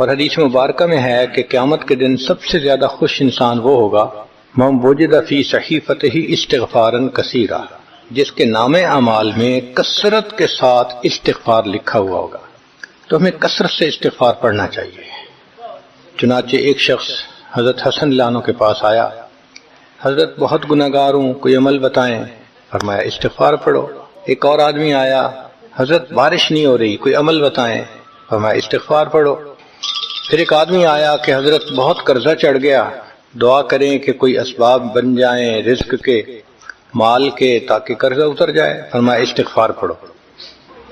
اور حدیث مبارکہ میں ہے کہ قیامت کے دن سب سے زیادہ خوش انسان وہ ہوگا من وجد فی صحیفتہ استغفارا کثیرا، جس کے نام اعمال میں کثرت کے ساتھ استغفار لکھا ہوا ہوگا۔ تو ہمیں کثرت سے استغفار پڑھنا چاہیے۔ چنانچہ ایک شخص حضرت حسن اللہ عنہ کے پاس آیا، حضرت بہت گناہگار ہوں، کوئی عمل بتائیں۔ فرمایا استغفار پڑھو۔ ایک اور آدمی آیا، حضرت بارش نہیں ہو رہی، کوئی عمل بتائیں۔ فرمایا استغفار پڑھو۔ پھر ایک آدمی آیا کہ حضرت بہت قرضہ چڑھ گیا، دعا کریں کہ کوئی اسباب بن جائیں رزق کے، مال کے، تاکہ قرضہ اتر جائے۔ فرمایا استغفار پڑھو۔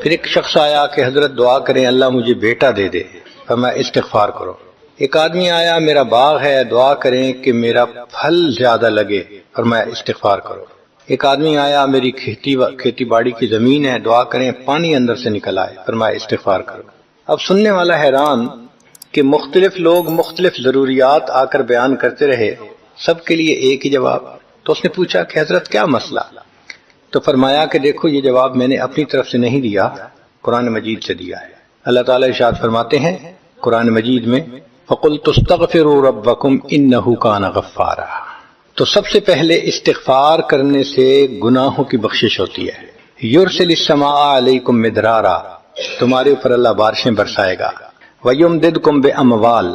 پھر ایک شخص آیا کہ حضرت دعا کریں اللہ مجھے بیٹا دے دے۔ فرمایا استغفار کرو۔ ایک آدمی آیا میرا باغ ہے، دعا کریں کہ میرا پھل زیادہ لگے۔ فرمایا استغفار کرو۔ ایک آدمی آیا میری کھیتی باڑی کی زمین ہے، دعا کریں پانی اندر سے نکل آئے۔ فرمایا استغفار کرو۔ اب سننے والا حیران کہ مختلف لوگ مختلف ضروریات آ کر بیان کرتے رہے، سب کے لیے ایک ہی جواب۔ تو اس نے پوچھا کہ حضرت کیا مسئلہ؟ تو فرمایا کہ دیکھو یہ جواب میں نے اپنی طرف سے نہیں دیا، قرآن مجید سے دیا ہے۔ اللہ تعالیٰ ارشاد فرماتے ہیں قرآن مجید میں فَقُلْتُ اسْتَغْفِرُوا رَبَّكُمْ إِنَّهُ كَانَ غَفَّارًا۔ تو سب سے پہلے استغفار کرنے سے گناہوں کی بخشش ہوتی ہے۔ یرسل السماء علیکم مدرارا، تمہارے اوپر اللہ بارشیں برسائے گا۔ وَيُمْدِدْكُمْ بِأَمْوَالٍ،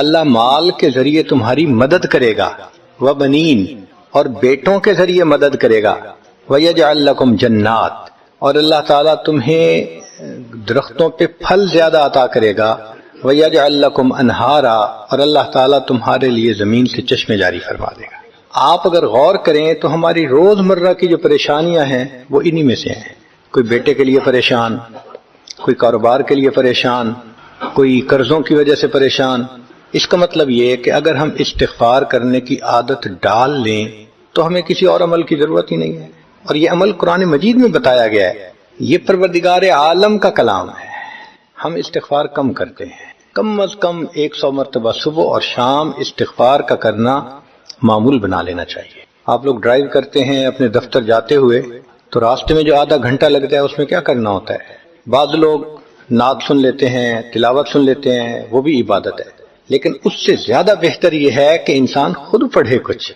اللہ مال کے ذریعے تمہاری مدد کرے گا۔ وَبَنِينَ، اور بیٹوں کے ذریعے مدد کرے گا۔ وَيَجْعَلْ لَكُمْ جَنَّاتٍ، اور اللہ تعالیٰ تمہیں درختوں پہ پھل زیادہ عطا کرے گا۔ وَيَجْعَلْ لَكُمْ أَنْهَارًا، اور اللہ تعالیٰ تمہارے لیے زمین سے چشمے جاری فرما دے گا۔ آپ اگر غور کریں تو ہماری روزمرہ کی جو پریشانیاں ہیں وہ انہی میں سے ہیں۔ کوئی بیٹے کے لیے پریشان، کوئی کاروبار کے لیے پریشان، کوئی قرضوں کی وجہ سے پریشان۔ اس کا مطلب یہ ہے کہ اگر ہم استغفار کرنے کی عادت ڈال لیں تو ہمیں کسی اور عمل کی ضرورت ہی نہیں ہے۔ اور یہ عمل قرآن مجید میں بتایا گیا ہے، یہ پروردگار عالم کا کلام ہے۔ ہم استغفار کم کرتے ہیں، کم از کم 100 مرتبہ صبح اور شام استغفار کا کرنا معمول بنا لینا چاہیے۔ آپ لوگ ڈرائیو کرتے ہیں اپنے دفتر جاتے ہوئے تو راستے میں جو آدھا گھنٹہ لگتا ہے اس میں کیا کرنا ہوتا ہے؟ بعض لوگ نعت سن لیتے ہیں، تلاوت سن لیتے ہیں، وہ بھی عبادت ہے، لیکن اس سے زیادہ بہتر یہ ہے کہ انسان خود پڑھے کچھ۔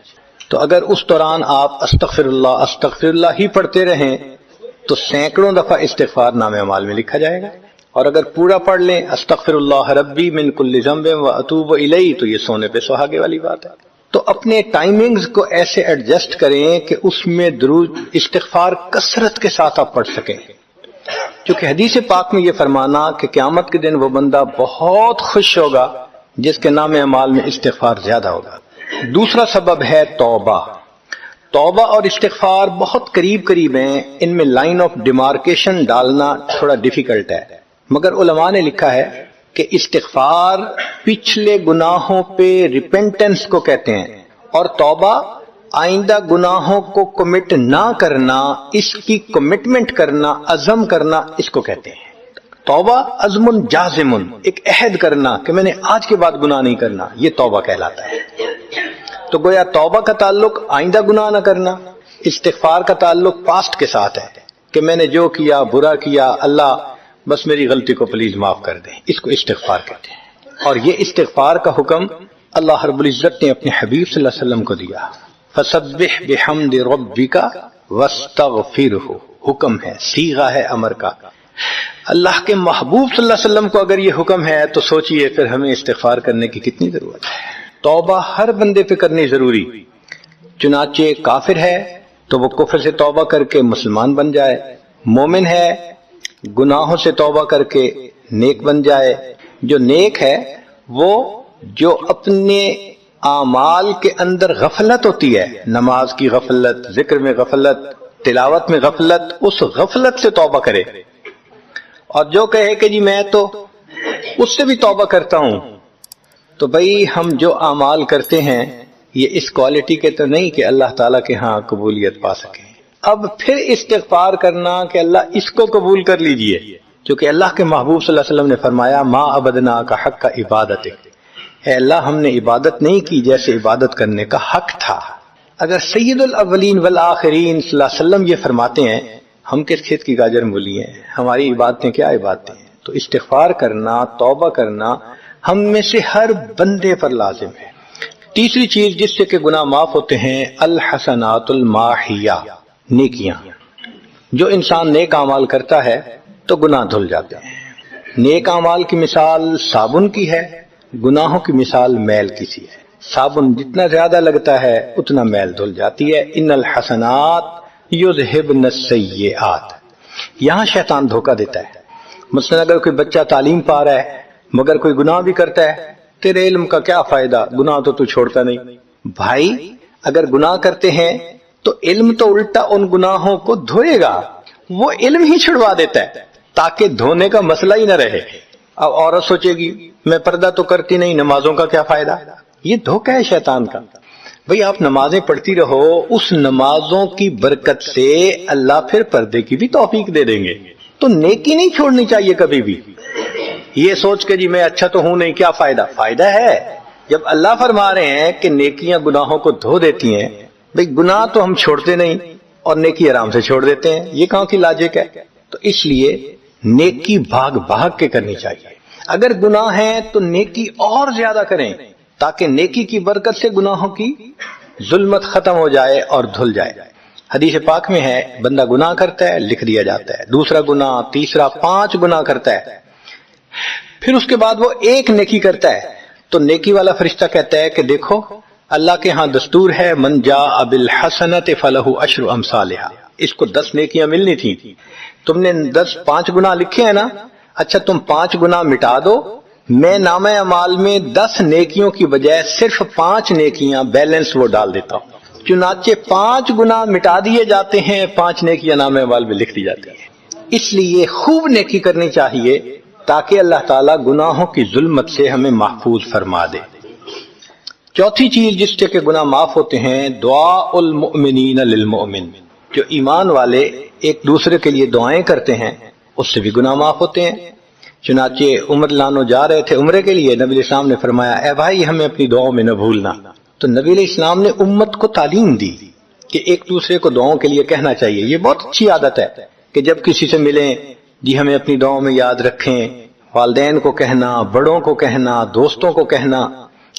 تو اگر اس دوران آپ استغفر اللہ ہی پڑھتے رہیں تو سینکڑوں دفعہ استغفار نامہ اعمال میں لکھا جائے گا، اور اگر پورا پڑھ لیں استغفر اللہ ربی من کل ذنب واتوب الیہ تو یہ سونے پہ سہاگے والی بات ہے۔ تو اپنے ٹائمنگز کو ایسے ایڈجسٹ کریں کہ اس میں درود استغفار کثرت کے ساتھ آپ پڑھ سکیں، کیونکہ حدیث پاک میں یہ فرمانا کہ قیامت کے دن وہ بندہ بہت خوش ہوگا جس کے نام اعمال میں استغفار زیادہ ہوگا۔ دوسرا سبب ہے توبہ۔ توبہ اور استغفار بہت قریب ہیں، ان میں لائن آف ڈیمارکیشن ڈالنا تھوڑا ڈیفیکلٹ ہے، مگر علماء نے لکھا ہے کہ استغفار پچھلے گناہوں پہ ریپینٹنس کو کہتے ہیں، اور توبہ آئندہ گناہوں کو کمٹ نہ کرنا، اس کی کمٹمنٹ کرنا، عزم کرنا، اس کو کہتے ہیں۔ توبہ عزم جازم، ایک عہد کرنا کہ میں نے آج کے بعد گناہ نہیں کرنا، یہ توبہ کہلاتا ہے۔ تو گویا توبہ کا تعلق آئندہ گناہ نہ کرنا، استغفار کا تعلق پاسٹ کے ساتھ ہے کہ میں نے جو کیا برا کیا، اللہ بس میری غلطی کو پلیز معاف کر دیں، اس کو استغفار کہتے ہیں۔ اور یہ استغفار کا حکم اللہ رب العزت نے اپنے حبیب صلی اللہ علیہ وسلم کو دیا، فسبح بحمد ربک واستغفرہ، حکم ہے، صیغہ ہے امر کا۔ اللہ کے محبوب صلی اللہ علیہ وسلم کو اگر یہ حکم ہے تو سوچئے پھر ہمیں استغفار کرنے کی کتنی ضرورت ہے۔ توبہ ہر بندے پہ کرنی ضروری، چنانچہ کافر ہے تو وہ کفر سے توبہ کر کے مسلمان بن جائے، مومن ہے گناہوں سے توبہ کر کے نیک بن جائے۔ جو نیک ہے وہ جو اپنے اعمال کے اندر غفلت ہوتی ہے، نماز کی غفلت، ذکر میں غفلت، تلاوت میں غفلت، اس غفلت سے توبہ کرے، اور جو کہے کہ جی میں تو اس سے بھی توبہ کرتا ہوں، تو بھئی ہم جو اعمال کرتے ہیں یہ اس کوالٹی کے تو نہیں کہ اللہ تعالیٰ کے ہاں قبولیت پا سکیں۔ اب پھر استغفار کرنا کہ اللہ اس کو قبول کر لیجئے، کیونکہ اللہ کے محبوب صلی اللہ علیہ وسلم نے فرمایا ما عبدنا کا حق کا عبادتک، اے اللہ ہم نے عبادت نہیں کی جیسے عبادت کرنے کا حق تھا۔ اگر سید الاولین والآخرین صلی اللہ علیہ وسلم یہ فرماتے ہیں، ہم کس کھیت کی گاجر مولی ہیں، ہماری عبادتیں کیا عبادتیں ہیں؟ تو استغفار کرنا، توبہ کرنا ہم میں سے ہر بندے پر لازم ہے۔ تیسری چیز جس سے کہ گناہ معاف ہوتے ہیں، الحسنات الماحیہ، نیکیاں۔ جو انسان نیک اعمال کرتا ہے تو گناہ دھل جاتے ہیں۔ نیک اعمال کی مثال صابن کی ہے، گناہوں کی مثال میل کی سی ہے۔ صابن جتنا زیادہ لگتا ہے اتنا میل دھل جاتی ہے۔ ان الحسنات یذہبن السیئات۔ یہاں شیطان دھوکہ دیتا ہے۔ مثلا اگر کوئی بچہ تعلیم پا رہا ہے مگر کوئی گناہ بھی کرتا ہے، تیرے علم کا کیا فائدہ، گناہ تو چھوڑتا نہیں۔ بھائی اگر گناہ کرتے ہیں تو علم تو الٹا ان گناہوں کو دھوئے گا، وہ علم ہی چھڑوا دیتا ہے تاکہ دھونے کا مسئلہ ہی نہ رہے۔ اب عورت سوچے گی میں پردہ تو کرتی نہیں، نمازوں کا کیا فائدہ؟ یہ دھوکہ ہے شیطان کا۔ بھئی آپ نمازیں پڑھتی رہو، اس نمازوں کی برکت سے اللہ پھر پردے کی بھی توفیق دے دیں گے۔ تو نیکی نہیں چھوڑنی چاہیے کبھی بھی۔ یہ سوچ کے جی میں اچھا تو ہوں نہیں، کیا فائدہ؟ فائدہ ہے۔ جب اللہ فرما رہے ہیں کہ نیکیاں گناہوں کو دھو دیتی ہیں، بھئی گناہ تو ہم چھوڑتے نہیں اور نیکی آرام سے چھوڑ دیتے ہیں، یہ کہاں کی لاجک ہے؟ تو اس لیے نیکی بھاگ بھاگ کے کرنی چاہیے۔ اگر گناہ ہے تو نیکی اور زیادہ کریں تاکہ نیکی کی برکت سے گناہوں کی ظلمت ختم ہو جائے اور دھل جائے۔ حدیث پاک میں ہے بندہ گناہ کرتا ہے لکھ دیا جاتا ہے، دوسرا گناہ، تیسرا، 5 گناہ کرتا ہے، پھر اس کے بعد وہ ایک نیکی کرتا ہے تو نیکی والا فرشتہ کہتا ہے کہ دیکھو اللہ کے ہاں دستور ہے من جاء بالحسنۃ فلہ عشر امثالھا، اس کو 10 نیکیاں ملنی تھی، تم نے 5 گناہ لکھے ہیں نا، اچھا تم 5 گناہ مٹا دو، میں نامہ اعمال میں 10 نیکیوں کی بجائے صرف 5 نیکیاں بیلنس وہ ڈال دیتا ہوں۔ چنانچہ 5 گناہ مٹا دیے جاتے ہیں، 5 نیکیاں نامہ اعمال میں لکھ دی جاتی ہیں۔ اس لیے خوب نیکی کرنی چاہیے تاکہ اللہ تعالیٰ گناہوں کی ظلمت سے ہمیں محفوظ فرما دے۔ چوتھی چیز جس سے کہ گناہ معاف ہوتے ہیں، دعاء المؤمنین للمؤمن، جو ایمان والے ایک دوسرے کے لیے دعائیں کرتے ہیں اس سے بھی گناہ معاف ہوتے ہیں۔ چنانچہ عمر لانو جا رہے تھے عمرے کے لیے، نبی علیہ السلام نے فرمایا اے بھائی ہمیں اپنی دعاؤں میں نہ بھولنا، تو نبی علیہ السلام نے امت کو تعلیم دی کہ ایک دوسرے کو دعاؤں کے لیے کہنا چاہیے۔ یہ بہت اچھی عادت ہے کہ جب کسی سے ملیں جی ہمیں اپنی دعاؤں میں یاد رکھیں، والدین کو کہنا، بڑوں کو کہنا، دوستوں کو کہنا،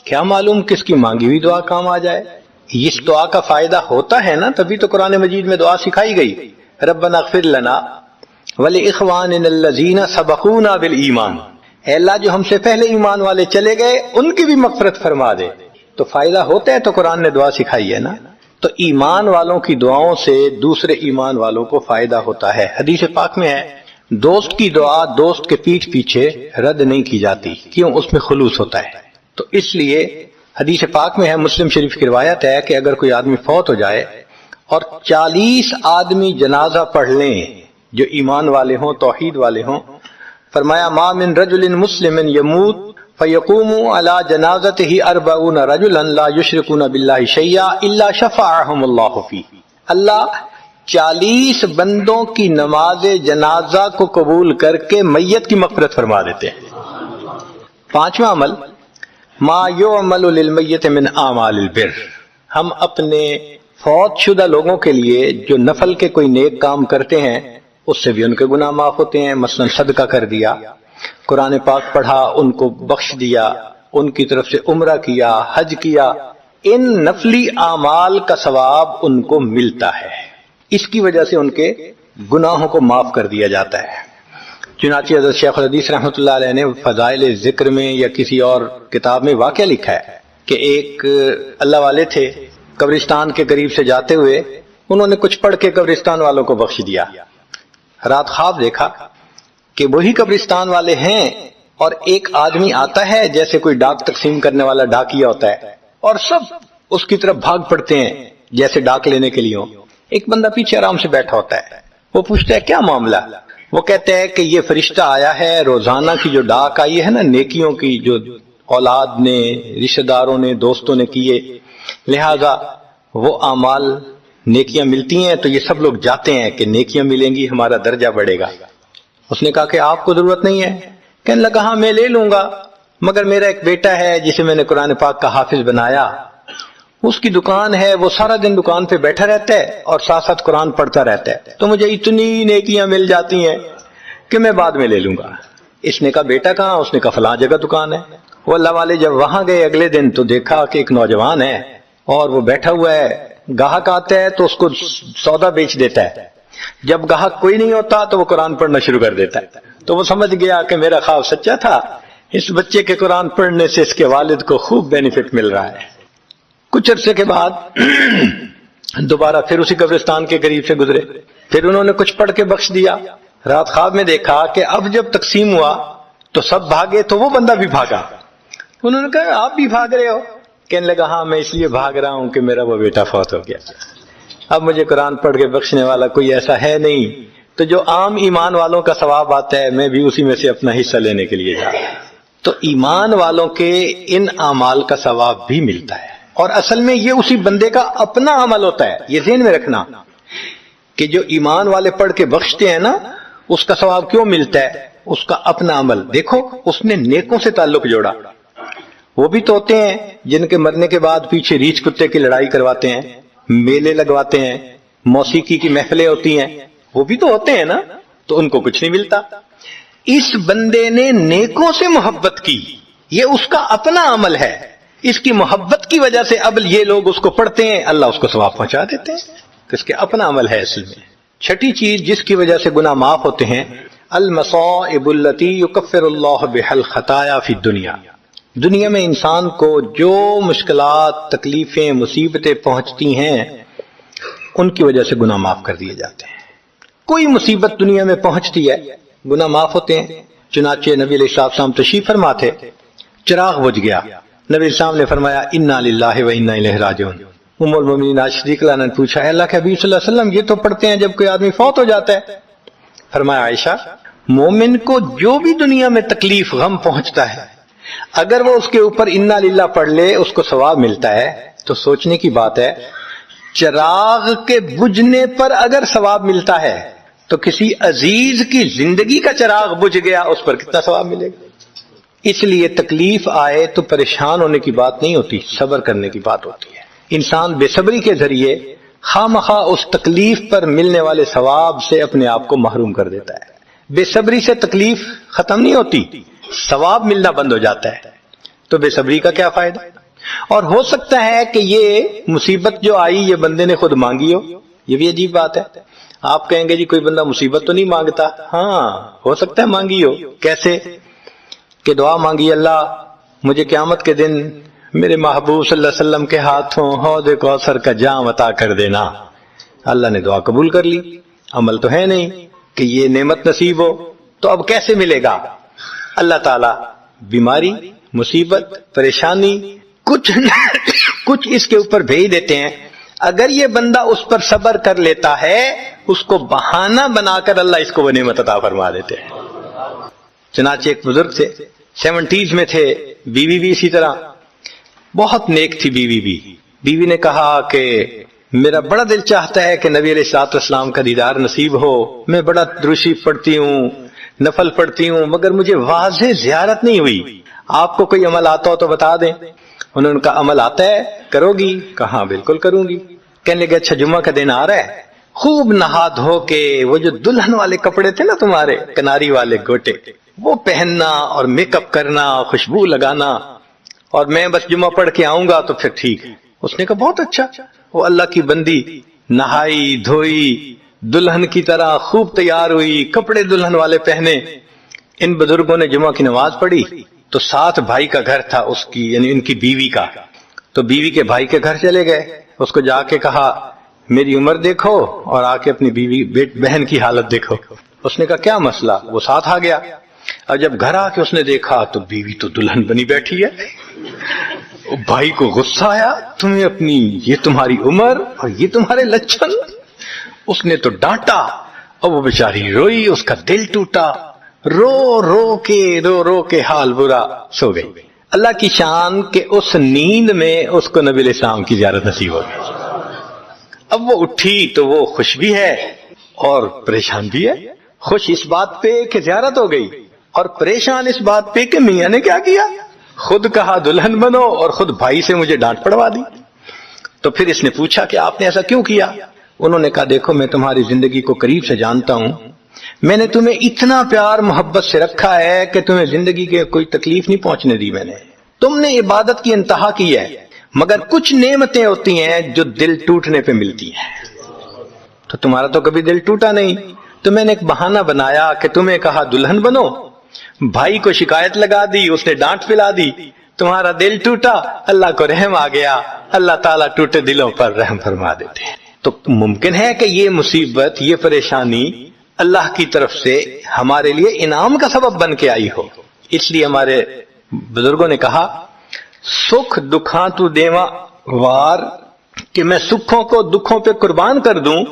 کیا معلوم کس کی مانگی ہوئی دعا کام آ جائے۔ اس دعا کا فائدہ ہوتا ہے نا، تبھی تو قرآن مجید میں دعا سکھائی گئی، ربنا اغفر لنا ولاخواننا الذین سبقونا بالایمان، اے اللہ جو ہم سے پہلے ایمان والے چلے گئے ان کی بھی مغفرت فرما دے۔ تو فائدہ ہوتا ہے تو قرآن نے دعا سکھائی ہے نا۔ تو ایمان والوں کی دعاؤں سے دوسرے ایمان والوں کو فائدہ ہوتا ہے۔ حدیث پاک میں ہے دوست کی دعا دوست کے پیٹھ پیچھے رد نہیں کی جاتی، کیوں؟ اس میں خلوص ہوتا ہے۔ تو اس لیے حدیث پاک میں ہے، مسلم شریف کی روایت ہے کہ اگر کوئی آدمی فوت ہو جائے اور 40 آدمی جنازہ پڑھ لیں جو ایمان والے ہوں، توحید والے ہوں، فرمایا ما من رجل مسلم یموت فیقوم علی جنازتہ 40 رجلا لا یشرکون باللہ شیئا الا شفعهم اللہ فیہ، اللہ 40 بندوں کی نماز جنازہ کو قبول کر کے میت کی مغفرت فرما دیتے ہیں۔ 5واں عمل ما یعمل للمیت من اعمال البر، ہم اپنے فوت شدہ لوگوں کے لیے جو نفل کے کوئی نیک کام کرتے ہیں اس سے بھی ان کے گناہ معاف ہوتے ہیں۔ مثلا صدقہ کر دیا، قرآن پاک پڑھا، ان کو بخش دیا، ان کی طرف سے عمرہ کیا، حج کیا، ان نفلی اعمال کا ثواب ان کو ملتا ہے، اس کی وجہ سے ان کے گناہوں کو معاف کر دیا جاتا ہے۔ چنانچہ حضرت شیخ الحدیث رحمۃ اللہ علیہ نے فضائل ذکر میں یا کسی اور کتاب میں واقعہ لکھا ہے کہ ایک اللہ والے تھے، قبرستان کے قریب سے جاتے ہوئے انہوں نے کچھ پڑھ کے قبرستان والوں کو بخش دیا۔ رات خواب دیکھا کہ وہی قبرستان والے ہیں اور ایک آدمی آتا ہے جیسے کوئی ڈاک تقسیم کرنے والا ڈاکیا ہوتا ہے، اور سب اس کی طرف بھاگ پڑتے ہیں جیسے ڈاک لینے کے لیے ہو۔ ایک بندہ پیچھے آرام سے بیٹھا ہوتا ہے، وہ پوچھتا ہے کیا معاملہ؟ وہ کہتے ہیں کہ یہ فرشتہ آیا ہے، روزانہ کی جو ڈاک آئی ہے نا نیکیوں کی، جو اولاد نے، رشتہ داروں نے، دوستوں نے کیے، لہذا وہ اعمال نیکیاں ملتی ہیں تو یہ سب لوگ جاتے ہیں کہ نیکیاں ملیں گی، ہمارا درجہ بڑھے گا۔ اس نے کہا کہ آپ کو ضرورت نہیں ہے؟ کہنے لگا ہاں میں لے لوں گا، مگر میرا ایک بیٹا ہے جسے میں نے قرآن پاک کا حافظ بنایا، اس کی دکان ہے، وہ سارا دن دکان پہ بیٹھا رہتا ہے اور ساتھ ساتھ قرآن پڑھتا رہتا ہے، تو مجھے اتنی نیکیاں مل جاتی ہیں کہ میں بعد میں لے لوں گا۔ اس نے کہا بیٹا کہاں؟ اس نے کہا فلاں جگہ دکان ہے۔ وہ اللہ والے جب وہاں گئے اگلے دن تو دیکھا کہ ایک نوجوان ہے اور وہ بیٹھا ہوا ہے، گاہک آتا ہے تو اس کو سودا بیچ دیتا ہے، جب گاہک کوئی نہیں ہوتا تو وہ قرآن پڑھنا شروع کر دیتا ہے۔ تو وہ سمجھ گیا کہ میرا خواب سچا تھا، اس بچے کے قرآن پڑھنے سے اس کے والد کو خوب بینیفٹ مل رہا ہے۔ کچھ عرصے کے بعد دوبارہ پھر اسی قبرستان کے قریب سے گزرے، پھر انہوں نے کچھ پڑھ کے بخش دیا۔ رات خواب میں دیکھا کہ اب جب تقسیم ہوا تو سب بھاگے تو وہ بندہ بھی بھاگا۔ انہوں نے کہا آپ بھی بھاگ رہے ہو؟ کہنے لگا ہاں میں اس لیے بھاگ رہا ہوں کہ میرا وہ بیٹا فوت ہو گیا، اب مجھے قرآن پڑھ کے بخشنے والا کوئی ایسا ہے نہیں، تو جو عام ایمان والوں کا ثواب آتا ہے میں بھی اسی میں سے اپنا حصہ لینے کے لیے جا رہا ہوں۔ تو ایمان والوں کے ان اعمال کا ثواب بھی ملتا ہے، اور اصل میں یہ اسی بندے کا اپنا عمل ہوتا ہے۔ یہ ذہن میں رکھنا کہ جو ایمان والے پڑھ کے بخشتے ہیں نا، اس کا ثواب کیوں ملتا ہے؟ اس کا اپنا عمل۔ دیکھو اس نے نیکوں سے تعلق جوڑا، وہ بھی تو ہوتے ہیں جن کے مرنے کے بعد پیچھے ریچھ کتے کی لڑائی کرواتے ہیں، میلے لگواتے ہیں، موسیقی کی محفلیں ہوتی ہیں، وہ بھی تو ہوتے ہیں نا، تو ان کو کچھ نہیں ملتا۔ اس بندے نے نیکوں سے محبت کی، یہ اس کا اپنا عمل ہے، اس کی محبت کی وجہ سے اب یہ لوگ اس کو پڑھتے ہیں، اللہ اس کو ثواب پہنچا دیتے ہیں، تو اس کے اپنا عمل ہے اصل میں۔ چھٹی چیز جس کی وجہ سے گناہ معاف ہوتے ہیں، المصائب التی یکفر اللہ بها الخطایا فی الدنیا۔ دنیا میں انسان کو جو مشکلات، تکلیفیں، مصیبتیں پہنچتی ہیں ان کی وجہ سے گناہ معاف کر دیے جاتے ہیں۔ کوئی مصیبت دنیا میں پہنچتی ہے گناہ معاف ہوتے ہیں۔ چنانچہ نبی علیہ السلام تشریف فرما تھے، چراغ بجھ گیا، نبی السلام نے فرمایا انا للہ و انا الیہ راجعون۔ ام المؤمنین عائشہ صدیقہ عنہا نے پوچھا، اللہ کے حبیب صلی اللہ علیہ وسلم یہ تو پڑھتے ہیں جب کوئی آدمی فوت ہو جاتا ہے۔ فرمایا عائشہ مومن کو جو بھی دنیا میں تکلیف غم پہنچتا ہے اگر وہ اس کے اوپر انا للہ پڑھ لے اس کو ثواب ملتا ہے۔ تو سوچنے کی بات ہے، چراغ کے بجھنے پر اگر ثواب ملتا ہے تو کسی عزیز کی زندگی کا چراغ بجھ گیا اس پر کتنا ثواب ملے گا؟ اس لیے تکلیف آئے تو پریشان ہونے کی بات نہیں ہوتی، صبر کرنے کی بات ہوتی ہے۔ انسان بے صبری کے ذریعے خواہ اس تکلیف پر ملنے والے ثواب سے اپنے آپ کو محروم کر دیتا ہے۔ بے صبری سے تکلیف ختم نہیں ہوتی، ثواب ملنا بند ہو جاتا ہے، تو بے صبری کا کیا فائدہ؟ اور ہو سکتا ہے کہ یہ مصیبت جو آئی یہ بندے نے خود مانگی ہو، یہ بھی عجیب بات ہے۔ آپ کہیں گے جی کوئی بندہ مصیبت تو نہیں مانگتا، ہاں ہو سکتا ہے مانگی ہو۔ کیسے؟ کہ دعا مانگی، اللہ مجھے قیامت کے دن میرے محبوب صلی اللہ علیہ وسلم کے ہاتھوں حوض کوثر کا جام عطا کر دینا، اللہ نے دعا قبول کر لی، عمل تو ہے نہیں کہ یہ نعمت نصیب ہو، تو اب کیسے ملے گا؟ اللہ تعالیٰ بیماری، مصیبت، پریشانی کچھ اس کے اوپر بھیج دیتے ہیں، اگر یہ بندہ اس پر صبر کر لیتا ہے اس کو بہانہ بنا کر اللہ اس کو وہ نعمت عطا فرما دیتے ہیں۔ چنانچہ ایک بزرگ تھے، 70s میں تھے، بیوی بھی اسی طرح بہت نیک تھی۔ بیوی نے کہا کہ میرا بڑا دل چاہتا ہے کہ نبی علیہ الصلوۃ والسلام کا دیدار نصیب ہو، میں بڑا درود شریف پڑھتی ہوں، نفل پڑھتی ہوں، مگر مجھے واضح زیارت نہیں ہوئی، آپ کو کوئی عمل آتا ہو تو بتا دیں۔ انہوں نے کہا عمل آتا ہے، کرو گی؟ کہا بالکل کروں گی۔ کہنے لگے اچھا جمعہ کا دن آ رہا ہے، خوب نہا دھو کے وہ جو دلہن والے کپڑے تھے نا تمہارے کناری والے گوٹے، وہ پہننا اور میک اپ کرنا، خوشبو لگانا، اور میں بس جمعہ پڑھ کے آؤں گا تو پھر ٹھیک ہے۔ اس نے کہا بہت اچھا۔ وہ اللہ کی بندی نہائی دھوئی دلہن کی طرح خوب تیار ہوئی، کپڑے دلہن والے پہنے۔ ان بزرگوں نے جمعہ کی نماز پڑھی تو ساتھ بھائی کا گھر تھا اس کی، یعنی ان کی بیوی کا، تو بیوی کے بھائی کے گھر چلے گئے، اس کو جا کے کہا میری عمر دیکھو اور آ کے اپنی بیوی بہن کی حالت دیکھو۔ اس نے کہا کیا مسئلہ؟ وہ ساتھ آ گیا، اور جب گھر آ کے اس نے دیکھا تو بیوی تو دلہن بنی بیٹھی ہے۔ بھائی کو غصہ آیا، تمہیں اپنی یہ تمہاری عمر اور یہ تمہارے لچھن۔ اس نے تو ڈانٹا اور وہ بیچاری روئی، اس کا دل ٹوٹا، رو رو کے حال برا، سو گئی۔ اللہ کی شان کہ اس نیند میں اس کو نبی علیہ السلام کی زیارت نصیب ہو گئی۔ اب وہ اٹھی تو وہ خوش بھی ہے اور پریشان بھی ہے، خوش اس بات پہ کہ زیارت ہو گئی، اور پریشان اس بات پہ کہ میاں نے کیا کیا، خود کہا دلہن بنو اور خود بھائی سے مجھے ڈانٹ پڑوا دی۔ تو پھر اس نے پوچھا کہ آپ نے ایسا کیوں کیا؟ انہوں نے کہا دیکھو میں تمہاری زندگی کو قریب سے جانتا ہوں، میں نے تمہیں اتنا پیار محبت سے رکھا ہے کہ تمہیں زندگی کے کوئی تکلیف نہیں پہنچنے دی میں نے، تم نے عبادت کی انتہا کی ہے، مگر کچھ نعمتیں ہوتی ہیں جو دل ٹوٹنے پہ ملتی ہیں۔ تو تمہارا تو کبھی دل ٹوٹا نہیں، تو میں نے ایک بہانہ بنایا کہ تمہیں کہا دلہن بنو، بھائی کو شکایت لگا دی، اس نے ڈانٹ پلا دی، تمہارا دل ٹوٹا، اللہ کو رحم آ گیا، اللہ تعالیٰ ٹوٹے دلوں پر رحم فرما دیتے ہیں۔ تو ممکن ہے کہ یہ مصیبت، یہ پریشانی اللہ کی طرف سے ہمارے لیے انعام کا سبب بن کے آئی ہو۔ اس لیے ہمارے بزرگوں نے کہا سکھ دکھاں تو دیواں وار، کہ میں سکھوں کو دکھوں پہ قربان کر دوں،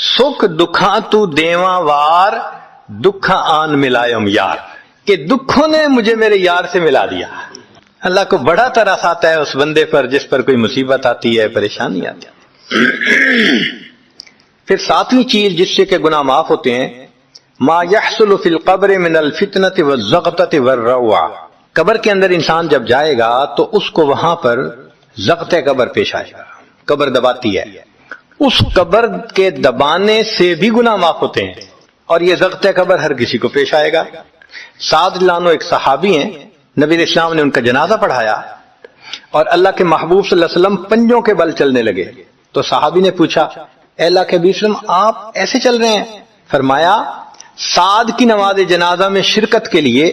سکھ دکھاں تو دیواں وار، دکھاں آن ملائم یار، کہ دکھوں نے مجھے میرے یار سے ملا دیا۔ اللہ کو بڑا ترس آتا ہے اس بندے پر جس پر کوئی مصیبت آتی ہے، پریشانی آتی ہے۔ پھر ساتویں چیز جس سے کہ گناہ معاف ہوتے ہیں، ما یحصل فی القبر من الفتنۃ والزغطۃ والروع، قبر کے اندر انسان جب جائے گا تو اس کو وہاں پر ضغط قبر پیش آئے گا، قبر دباتی ہے، اس قبر کے دبانے سے بھی گناہ معاف ہوتے ہیں، اور یہ ضغط قبر ہر کسی کو پیش آئے گا۔ سعد رضی اللہ عنہ ایک صحابی ہیں، نبی علیہ السلام نے ان کا جنازہ پڑھایا اور اللہ کے محبوب صلی اللہ علیہ وسلم پنجوں کے بل چلنے لگے، تو صحابی نے پوچھا اے اللہ کے نبی صلی اللہ علیہ وسلم آپ ایسے چل رہے ہیں؟ فرمایا سعد کی نماز جنازہ میں شرکت کے لیے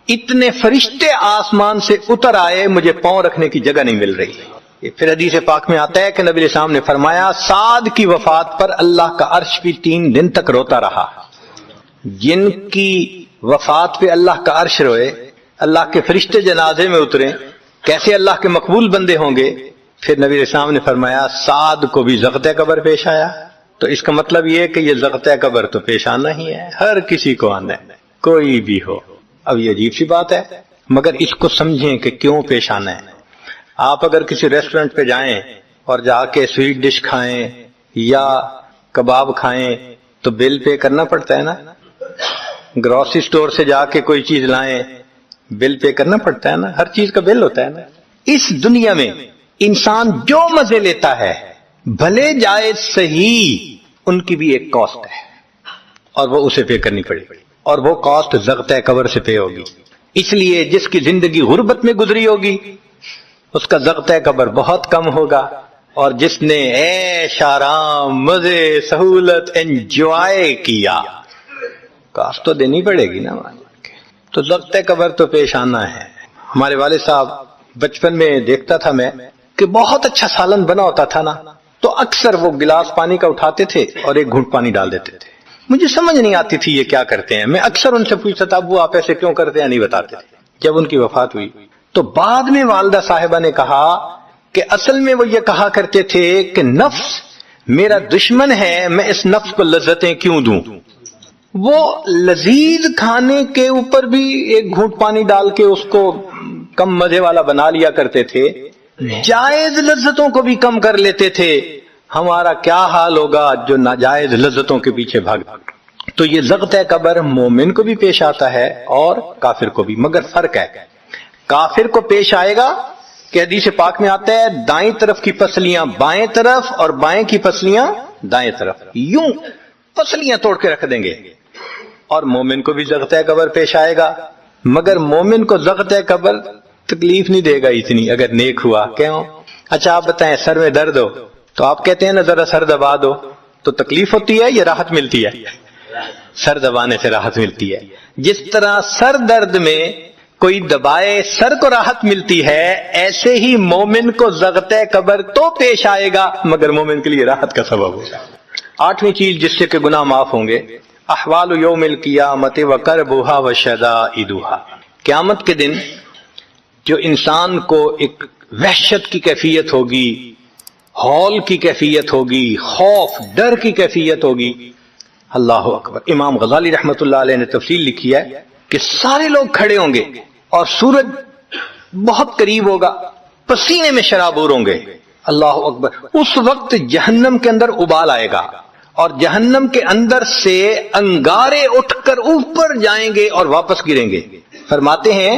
اتنے فرشتے آسمان سے اتر آئے، مجھے پاؤں رکھنے کی جگہ نہیں مل رہی۔ پھر حدیث پاک میں آتا ہے کہ نبی علیہ السلام نے فرمایا سعد کی وفات پر اللہ کا عرش بھی 3 دن تک روتا رہا۔ جن کی وفات پہ اللہ کا عرش روئے، اللہ کے فرشتے جنازے میں اتریں، کیسے اللہ کے مقبول بندے ہوں گے؟ پھر نبی علیہ السلام نے فرمایا سعد کو بھی ضغط قبر پیش آیا۔ تو اس کا مطلب یہ ہے کہ یہ ضغط قبر تو پیش آنا ہی ہے، ہر کسی کو آنا ہے، کوئی بھی ہو۔ اب یہ عجیب سی بات ہے، مگر اس کو سمجھیں کہ کیوں پیش آنا ہے۔ آپ اگر کسی ریسٹورنٹ پہ جائیں اور جا کے سویٹ ڈش کھائیں یا کباب کھائیں تو بل پے کرنا پڑتا ہے نا، گروسری سٹور سے جا کے کوئی چیز لائیں بل پے کرنا پڑتا ہے نا، ہر چیز کا بل ہوتا ہے نا۔ اس دنیا میں انسان جو مزے لیتا ہے بھلے جائز صحیح، ان کی بھی ایک کاسٹ ہے اور وہ اسے پے کرنی پڑے گی، اور وہ کاسٹ ضغط قبر سے پے ہوگی۔ اس لیے جس کی زندگی غربت میں گزری ہوگی اس کا ضغط قبر بہت کم ہوگا، اور جس نے عیش آرام مزے سہولت انجوائے کیا کاسٹ تو دینی پڑے گی نا۔ تو ضغط قبر تو پیش آنا ہے۔ ہمارے والد صاحب بچپن میں دیکھتا تھا میں کہ بہت اچھا سالن بنا ہوتا تھا نا، تو اکثر وہ گلاس پانی کا اٹھاتے تھے اور ایک گھونٹ پانی ڈال دیتے تھے۔ مجھے سمجھ نہیں آتی تھی یہ کیا کرتے ہیں، میں اکثر ان سے پوچھتا تھا ابو آپ ایسے کیوں کرتے ہیں، نہیں بتاتے تھے۔ جب ان کی وفات ہوئی تو بعد میں والدہ صاحبہ نے کہا کہ اصل میں وہ یہ کہا کرتے تھے کہ نفس میرا دشمن ہے، میں اس نفس کو لذتیں کیوں دوں۔ وہ لذیذ کھانے کے اوپر بھی ایک گھونٹ پانی ڈال کے اس کو کم مزے والا بنا لیا کرتے تھے، جائز لذتوں کو بھی کم کر لیتے تھے۔ ہمارا کیا حال ہوگا جو ناجائز لذتوں کے پیچھے بھاگ۔ تو یہ ضغط قبر مومن کو بھی پیش آتا ہے اور کافر کو بھی، مگر فرق ہے، کافر کو پیش آئے گا کہ حدیث پاک میں آتا ہے دائیں طرف کی پسلیاں بائیں طرف اور بائیں کی پسلیاں دائیں طرف، یوں پسلیاں توڑ کے رکھ دیں گے۔ اور مومن کو بھی ضغط قبر پیش آئے گا، مگر مومن کو ضغط قبر تکلیف نہیں دے گا اتنی اگر نیک ہوا۔ کیوں؟ اچھا آپ بتائیں سر میں درد ہو تو آپ کہتے ہیں نا ذرا سر دبا دو، تو تکلیف ہوتی ہے یا راحت ملتی ہے؟ سر دبانے سے راحت ملتی ہے۔ جس طرح سر درد میں کوئی دبائے سر کو راحت ملتی ہے، ایسے ہی مومن کو ضغط قبر تو پیش آئے گا مگر مومن کے لیے راحت کا سبب ہوگا۔ 8ویں چیز جس سے کہ گناہ معاف ہوں گے، احوال یوم القیامت وکربھا وشدائدھا، قیامت کے دن جو انسان کو ایک وحشت کی کیفیت ہوگی، ہول کی کیفیت ہوگی، خوف ڈر کی کیفیت ہوگی۔ اللہ اکبر۔ امام غزالی رحمت اللہ علیہ نے تفصیل لکھی ہے کہ سارے لوگ کھڑے ہوں گے اور سورج بہت قریب ہوگا، پسینے میں شرابور ہوں گے۔ اللہ اکبر۔ اس وقت جہنم کے اندر ابال آئے گا اور جہنم کے اندر سے انگارے اٹھ کر اوپر جائیں گے اور واپس گریں گے۔ فرماتے ہیں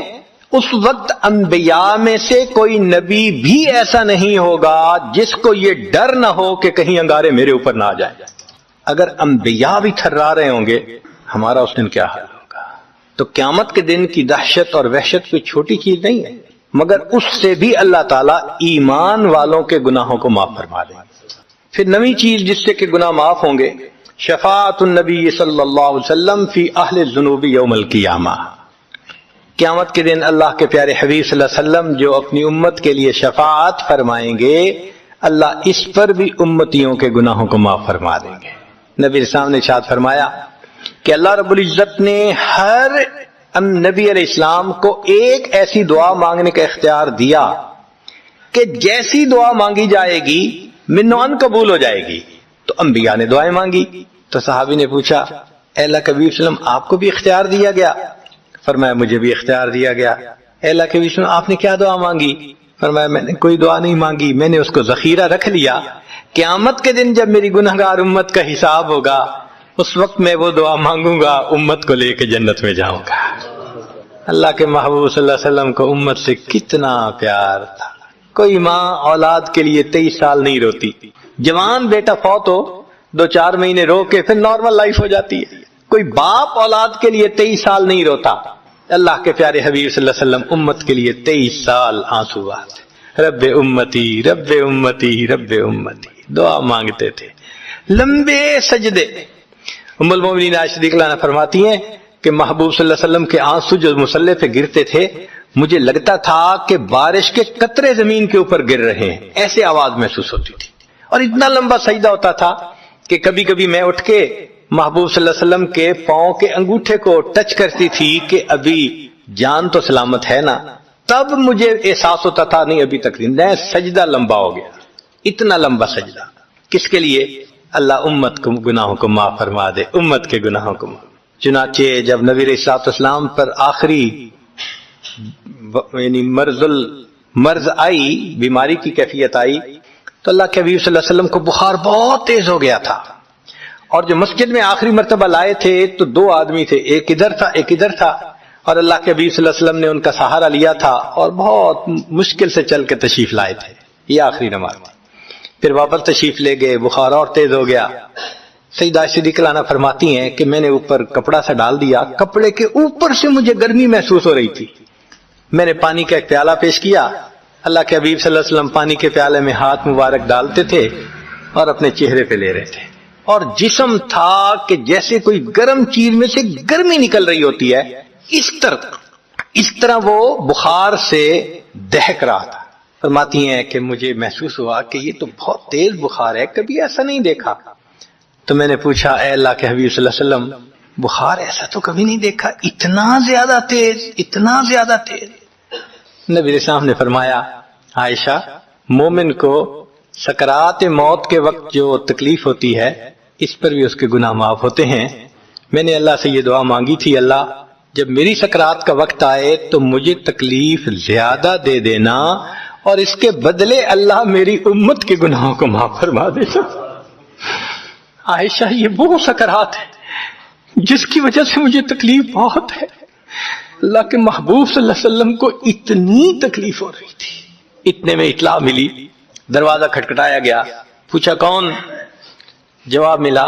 اس وقت انبیاء میں سے کوئی نبی بھی ایسا نہیں ہوگا جس کو یہ ڈر نہ ہو کہ کہیں انگارے میرے اوپر نہ آ جائیں۔ اگر انبیاء بھی تھرا رہے ہوں گے، ہمارا اس دن کیا حال ہوگا؟ تو قیامت کے دن کی دہشت اور وحشت کوئی چھوٹی چیز نہیں ہے۔ مگر اس سے بھی اللہ تعالیٰ ایمان والوں کے گناہوں کو معاف فرما دیں۔ پھر نویں چیز جس سے کہ گناہ معاف ہوں گے، شفاعت النبی صلی اللہ علیہ وسلم فی اہل الذنوب یوم القیامہ، قیامت کے دن اللہ کے پیارے حبیب صلی اللہ علیہ وسلم جو اپنی امت کے لیے شفاعت فرمائیں گے، اللہ اس پر بھی امتیوں کے گناہوں کو معاف فرما دیں گے۔ نبی اسلام نے ارشاد فرمایا کہ اللہ رب العزت نے ہر نبی علیہ السلام کو ایک ایسی دعا مانگنے کا اختیار دیا کہ جیسی دعا مانگی جائے گی منوان قبول ہو جائے گی۔ تو انبیاء نے دعائیں مانگی، تو صحابی نے پوچھا اے اللہ کے حبیب صلی اللہ علیہ وسلم آپ کو بھی اختیار دیا گیا؟ فرمایا مجھے بھی اختیار دیا گیا۔ اے اللہ کے حبیب صلی اللہ علیہ وسلم آپ نے کیا دعا مانگی؟ فرمایا میں نے کوئی دعا نہیں مانگی، میں نے اس کو ذخیرہ رکھ لیا، قیامت کے دن جب میری گنہگار امت کا حساب ہوگا اس وقت میں وہ دعا مانگوں گا، امت کو لے کے جنت میں جاؤں گا۔ اللہ کے محبوب صلی اللہ علیہ وسلم کو امت سے کتنا پیار تھا۔ کوئی ماں اولاد کے لیے 23 سال نہیں روتی، جوان بیٹا فوت ہو 2-4 مہینے رو کے پھر نارمل لائف ہو جاتی ہے۔ کوئی باپ اولاد کے لیے 23 سال نہیں روتا، اللہ کے پیارے حبیب صلی اللہ علیہ وسلم امت کے لیے 23 سال آنسو بہاتے، رب امتی رب امتی رب امتی دعا مانگتے تھے، لمبے سجدے۔ ام المومنین عائشہ رضی اللہ عنہا فرماتی ہیں کہ محبوب صلی اللہ علیہ وسلم کے آنسو جو مصلی پہ گرتے تھے مجھے لگتا تھا کہ بارش کے قطرے زمین کے اوپر گر رہے ہیں، ایسے آواز محسوس ہوتی تھی، اور اتنا لمبا سجدہ ہوتا تھا کہ کبھی کبھی میں اٹھ کے محبوب صلی اللہ علیہ وسلم کے پاؤں کے انگوٹھے کو ٹچ کرتی تھی کہ ابھی جان تو سلامت ہے نا، تب مجھے احساس ہوتا تھا نہیں ابھی تک نہیں، سجدہ لمبا ہو گیا۔ اتنا لمبا سجدہ کس کے لیے؟ اللہ امت کو گناہوں کو معاف فرما دے، امت کے گناہوں کو معاف۔ چنانچہ جب نبی علیہ الصلوۃ والسلام پر آخری یعنی مرض آئی، بیماری کی کیفیت آئی، تو اللہ کے حبیب صلی اللہ علیہ وسلم کو بخار بہت تیز ہو گیا تھا، اور جو مسجد میں آخری مرتبہ لائے تھے تو 2 آدمی تھے، ایک ادھر تھا ایک ادھر تھا، اور اللہ کے حبیب صلی اللہ علیہ وسلم نے ان کا سہارا لیا تھا اور بہت مشکل سے چل کے تشریف لائے تھے۔ یہ آخری نماز تھی، پھر واپس تشریف لے گئے، بخار اور تیز ہو گیا۔ سیدہ عائشہ رضی اللہ عنہا فرماتی ہیں کہ میں نے اوپر کپڑا سا ڈال دیا، کپڑے کے اوپر سے مجھے گرمی محسوس ہو رہی تھی، میں نے پانی کا ایک پیالہ پیش کیا، اللہ کے حبیب صلی اللہ علیہ وسلم پانی کے پیالے میں ہاتھ مبارک ڈالتے تھے اور اپنے چہرے پہ لے رہے تھے، اور جسم تھا کہ جیسے کوئی گرم چیز میں سے گرمی نکل رہی ہوتی ہے، اس طرح وہ بخار سے دہک رہا تھا۔ فرماتی ہیں کہ مجھے محسوس ہوا کہ یہ تو بہت تیز بخار ہے، کبھی ایسا نہیں دیکھا۔ تو میں نے پوچھا اے اللہ کے حبیب صلی اللہ علیہ وسلم بخار ایسا تو کبھی نہیں دیکھا، اتنا زیادہ تیز، اتنا زیادہ تیز؟ نبی علیہ السلام نے فرمایا عائشہ، مومن کو سکرات موت کے وقت جو تکلیف ہوتی ہے اس پر بھی اس کے گناہ معاف ہوتے ہیں۔ میں نے اللہ سے یہ دعا مانگی تھی، اللہ جب میری سکرات کا وقت آئے تو مجھے تکلیف زیادہ دے دینا، اور اس کے بدلے اللہ میری امت کے گناہوں کو معاف فرما دینا۔ عائشہ یہ وہ سکرات ہے جس کی وجہ سے مجھے تکلیف بہت ہے، اللہ کے محبوب صلی اللہ علیہ وسلم کو اتنی تکلیف ہو رہی تھی۔ اتنے میں اطلاع ملی، دروازہ کھٹکھٹایا گیا، پوچھا کون؟ جواب ملا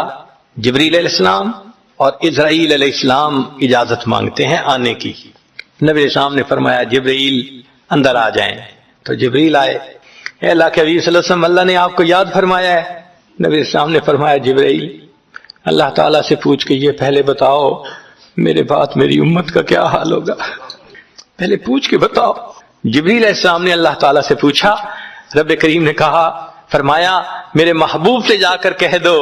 جبریل علیہ السلام اور اسرائیل علیہ السلام اجازت مانگتے ہیں آنے کی۔ نبی علیہ السلام نے فرمایا جبریل اندر آ جائیں، تو جبریل آئے۔ اے اللہ کے حبیب صلی اللہ علیہ وسلم اللہ نے آپ کو یاد فرمایا ہے۔ نبی علیہ السلام نے فرمایا جبریل اللہ تعالیٰ سے پوچھ کے یہ پہلے بتاؤ میرے بعد میری امت کا کیا حال ہوگا، پہلے پوچھ کے بتاؤ۔ جبریل علیہ السلام نے اللہ تعالیٰ سے پوچھا، رب کریم نے کہا، فرمایا میرے محبوب سے جا کر کہہ دو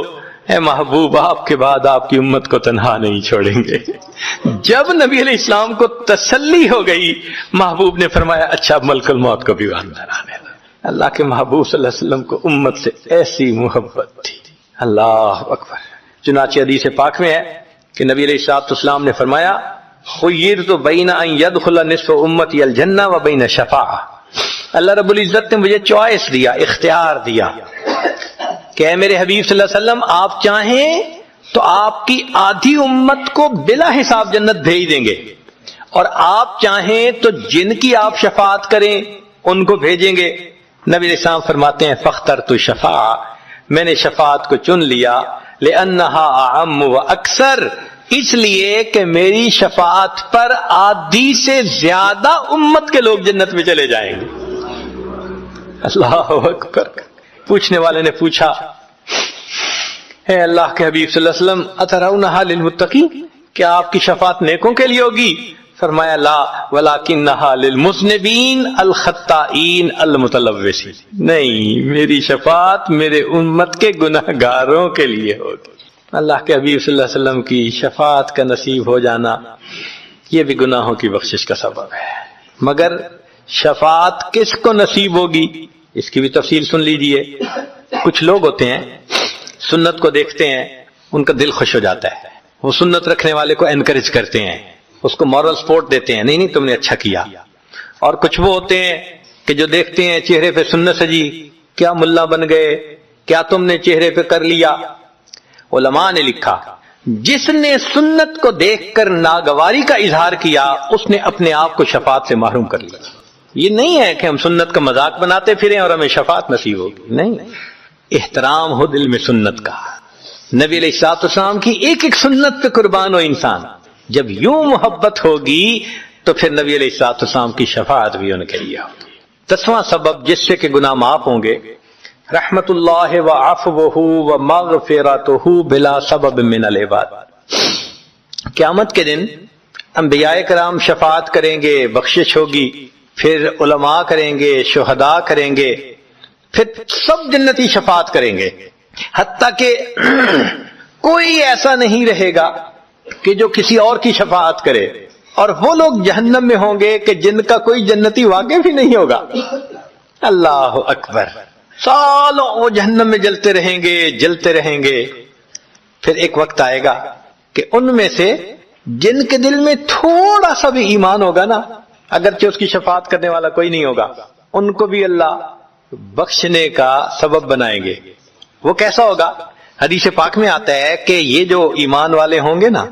اے محبوب آپ کے بعد آپ کی امت کو تنہا نہیں چھوڑیں گے۔ جب نبی علیہ السلام کو تسلی ہو گئی، محبوب نے فرمایا اچھا ملک الموت کو بھی اندر آنے دو۔ اللہ کے محبوب صلی اللہ علیہ وسلم کو امت سے ایسی محبت تھی، اللہ اکبر۔ چنانچہ حدیث پاک میں ہے کہ نبی علیہ الصلوۃ والسلام نے فرمایا خیرت بین ان یدخل نصف امتی الجنہ و بین شفاعہ، اللہ رب العزت نے مجھے چوائس دیا، اختیار دیا کہ اے میرے حبیب صلی اللہ علیہ وسلم آپ چاہیں تو آپ کی آدھی امت کو بلا حساب جنت بھیج دیں گے، اور آپ چاہیں تو جن کی آپ شفاعت کریں ان کو بھیجیں گے۔ نبی علیہ السلام فرماتے ہیں فاخترت شفاعہ، میں نے شفاعت کو چن لیا، لأنہا اعم و اکثر، اس لیے کہ میری شفاعت پر آدھی سے زیادہ امت کے لوگ جنت میں چلے جائیں گے۔ اللہ اکبر۔ پوچھنے والے نے پوچھا، اے اللہ کے حبیب صلی اللہ علیہ وسلم، اترونہا للمتقین، کیا آپ کی شفاعت نیکوں کے لیے ہوگی؟ فرمایا لا ولکنہا للمذنبین الخطائین المتلوثین، نہیں، میری شفاعت میرے امت کے گناہ گاروں کے لیے ہوگی۔ اللہ کے حبیب صلی اللہ علیہ وسلم کی شفاعت کا نصیب ہو جانا یہ بھی گناہوں کی بخشش کا سبب ہے۔ مگر شفاعت کس کو نصیب ہوگی اس کی بھی تفصیل سن لیجئے۔ کچھ لوگ ہوتے ہیں سنت کو دیکھتے ہیں، ان کا دل خوش ہو جاتا ہے، وہ سنت رکھنے والے کو انکریج کرتے ہیں، اس کو مورل سپورٹ دیتے ہیں، نہیں نہیں تم نے اچھا کیا۔ اور کچھ وہ ہوتے ہیں کہ جو دیکھتے ہیں چہرے پہ سنت سجی، کیا ملا بن گئے، کیا تم نے چہرے پہ کر لیا۔ علماء نے لکھا، جس نے سنت کو دیکھ کر ناگواری کا اظہار کیا اس نے اپنے آپ کو شفاعت سے محروم کر لیا۔ یہ نہیں ہے کہ ہم سنت کا مذاق بناتے پھریں اور ہمیں شفاعت نصیب ہوگی، نہیں، احترام ہو دل میں سنت کا۔ نبی علیہ الصلوۃ والسلام کی ایک ایک سنت پہ قربان ہو انسان۔ جب یوں محبت ہوگی تو پھر نبی علیہ الصلوۃ والسلام کی شفاعت بھی ان کے لیے ہوگی۔ 10واں سبب جس سے کہ گناہ معاف ہوں گے، رحمت اللہ وعفوہ ومغفرتہ بلا سبب من العباد۔ قیامت کے دن انبیاء کرام شفاعت کریں گے، بخشش ہوگی، پھر علماء کریں گے، شہداء کریں گے، پھر سب جنتی شفاعت کریں گے، حتیٰ کہ کوئی ایسا نہیں رہے گا کہ جو کسی اور کی شفاعت کرے، اور وہ لوگ جہنم میں ہوں گے کہ جن کا کوئی جنتی واقف ہی نہیں ہوگا۔ اللہ اکبر۔ سالوں وہ جہنم میں جلتے رہیں گے، جلتے رہیں گے۔ پھر ایک وقت آئے گا کہ ان میں سے جن کے دل میں تھوڑا سا بھی ایمان ہوگا نا، اگرچہ اس کی شفاعت کرنے والا کوئی نہیں ہوگا، ان کو بھی اللہ بخشنے کا سبب بنائیں گے۔ وہ کیسا ہوگا؟ حدیث پاک میں آتا ہے کہ یہ جو ایمان والے ہوں گے نا،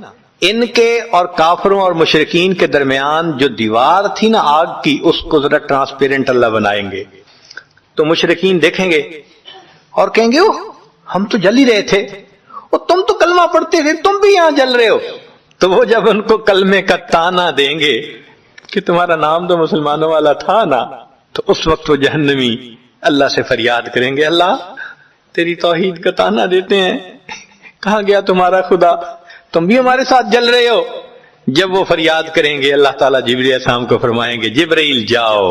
ان کے اور کافروں اور مشرکین کے درمیان جو دیوار تھی نا آگ کی، اس کو ذرا ٹرانسپیرنٹ اللہ بنائیں گے۔ تو مشرکین دیکھیں گے اور کہیں گے ہم تو جل ہی رہے تھے، تم تو کلمہ پڑھتے تھے، تم بھی یہاں جل رہے ہو۔ تو وہ جب ان کو کلمے کا تانا دیں گے کہ تمہارا نام تو مسلمانوں والا تھا نا، تو اس وقت وہ جہنمی اللہ سے فریاد کریں گے، اللہ تیری توحید کا تانا دیتے ہیں، کہاں گیا تمہارا خدا، تم بھی ہمارے ساتھ جل رہے ہو۔ جب وہ فریاد کریں گے، اللہ تعالیٰ جبرائیل علیہ السلام کو فرمائیں گے، جبرائیل جاؤ،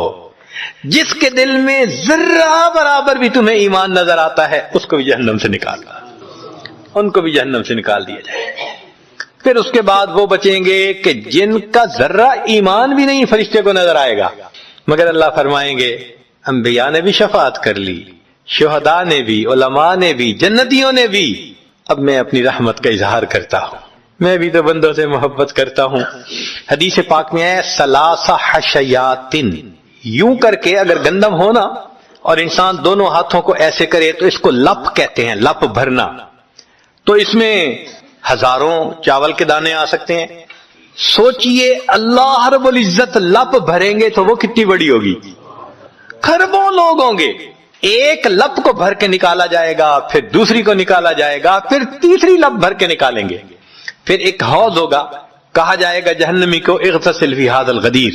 جس کے دل میں ذرہ برابر بھی تمہیں ایمان نظر آتا ہے اس کو بھی جہنم سے نکال دو، ان کو بھی جہنم سے نکال دیا جائے۔ پھر اس کے بعد وہ بچیں گے کہ جن کا ذرہ ایمان بھی نہیں فرشتے کو نظر آئے گا، مگر اللہ فرمائیں گے انبیاء نے بھی شفاعت کر لی، شہداء نے بھی، علماء نے بھی، جنتیوں نے بھی، اب میں اپنی رحمت کا اظہار کرتا ہوں، میں بھی تو بندوں سے محبت کرتا ہوں۔ حدیث پاک میں ہے ثلاث حشیات، یوں کر کے اگر گندم ہونا اور انسان دونوں ہاتھوں کو ایسے کرے تو اس کو لپ کہتے ہیں، لپ بھرنا۔ تو اس میں ہزاروں چاول کے دانے آ سکتے ہیں۔ سوچئے اللہ رب العزت لپ بھریں گے تو وہ کتنی بڑی ہوگی، کھربوں لوگ ہوں گے۔ ایک لپ کو بھر کے نکالا جائے گا، پھر دوسری کو نکالا جائے گا، پھر تیسری لپ بھر کے نکالیں گے۔ پھر ایک حوض ہوگا، کہا جائے گا جہنمی کو اغتسل فی ھذا الغدیر،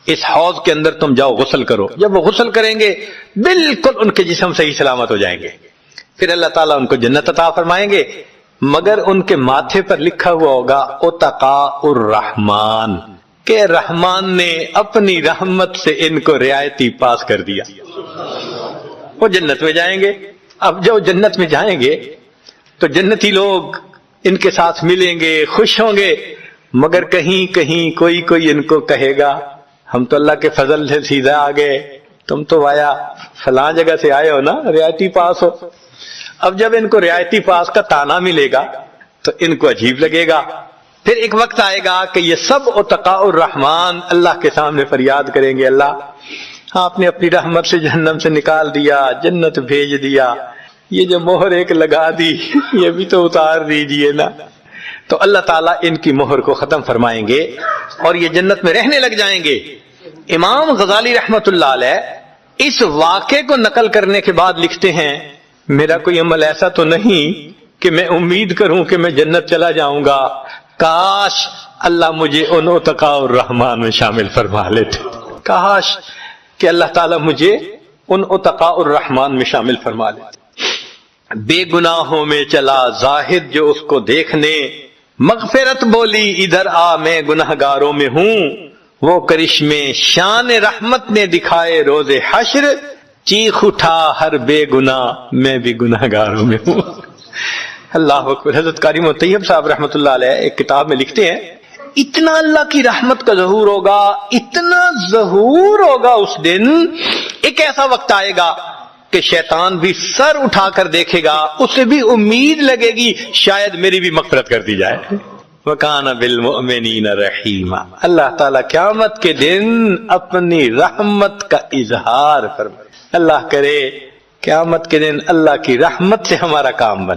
اس حوض کے اندر تم جاؤ غسل کرو۔ جب وہ غسل کریں گے بالکل ان کے جسم صحیح سلامت ہو جائیں گے۔ پھر اللہ تعالیٰ ان کو جنت عطا فرمائیں گے، مگر ان کے ماتھے پر لکھا ہوا ہوگا اتقاء الرحمن، کہ رحمان نے اپنی رحمت سے ان کو رعایتی پاس کر دیا۔ وہ جنت میں جائیں گے۔ اب جب جنت میں جائیں گے تو جنتی لوگ ان کے ساتھ ملیں گے، خوش ہوں گے، مگر کہیں کہیں کوئی ان کو کہے گا ہم تو اللہ کے فضل سے سیدھا آ گئے، تم تو آیا فلاں جگہ سے آئے ہو نا، رعایتی پاس ہو۔ اب جب ان کو رعایتی پاس کا تانا ملے گا تو ان کو عجیب لگے گا۔ پھر ایک وقت آئے گا کہ یہ سب اتقاء الرحمن اللہ کے سامنے فریاد کریں گے، اللہ آپ نے اپنی رحمت سے جہنم سے نکال دیا، جنت بھیج دیا، یہ جو مہر ایک لگا دی یہ بھی تو اتار دیجئے نا۔ تو اللہ تعالیٰ ان کی مہر کو ختم فرمائیں گے اور یہ جنت میں رہنے لگ جائیں گے۔ امام غزالی رحمت اللہ علیہ اس واقعے کو نقل کرنے کے بعد لکھتے ہیں، میرا کوئی عمل ایسا تو نہیں کہ میں امید کروں کہ میں جنت چلا جاؤں گا، کاش اللہ مجھے ان اتقاء الرحمان میں شامل فرما لیتے، کاش کہ اللہ تعالیٰ مجھے ان اتقاء الرحمان میں شامل فرما لیتے۔ بے گناہوں میں چلا زاہد جو اس کو دیکھنے، مغفرت بولی ادھر آ میں گنہگاروں میں ہوں، وہ کرشمے شان رحمت نے دکھائے روز حشر، چیخ اٹھا ہر بے گناہ میں بھی گنہگاروں میں ہوں۔ اللہ اکبر۔ حضرت قاری طیب صاحب رحمۃ اللہ علیہ ایک کتاب میں لکھتے ہیں، اتنا اللہ کی رحمت کا ظہور ہوگا، اتنا ظہور ہوگا اس دن، ایک ایسا وقت آئے گا کہ شیطان بھی سر اٹھا کر دیکھے گا، اسے بھی امید لگے گی شاید میری بھی مغفرت کر دی جائے۔ وَكَانَ بِالْمُؤْمِنِينَ رَحِيمًا۔ اللہ تعالیٰ قیامت کے دن اپنی رحمت کا اظہار فرمائے۔ اللہ کرے قیامت کے دن اللہ کی رحمت سے ہمارا کام بنے۔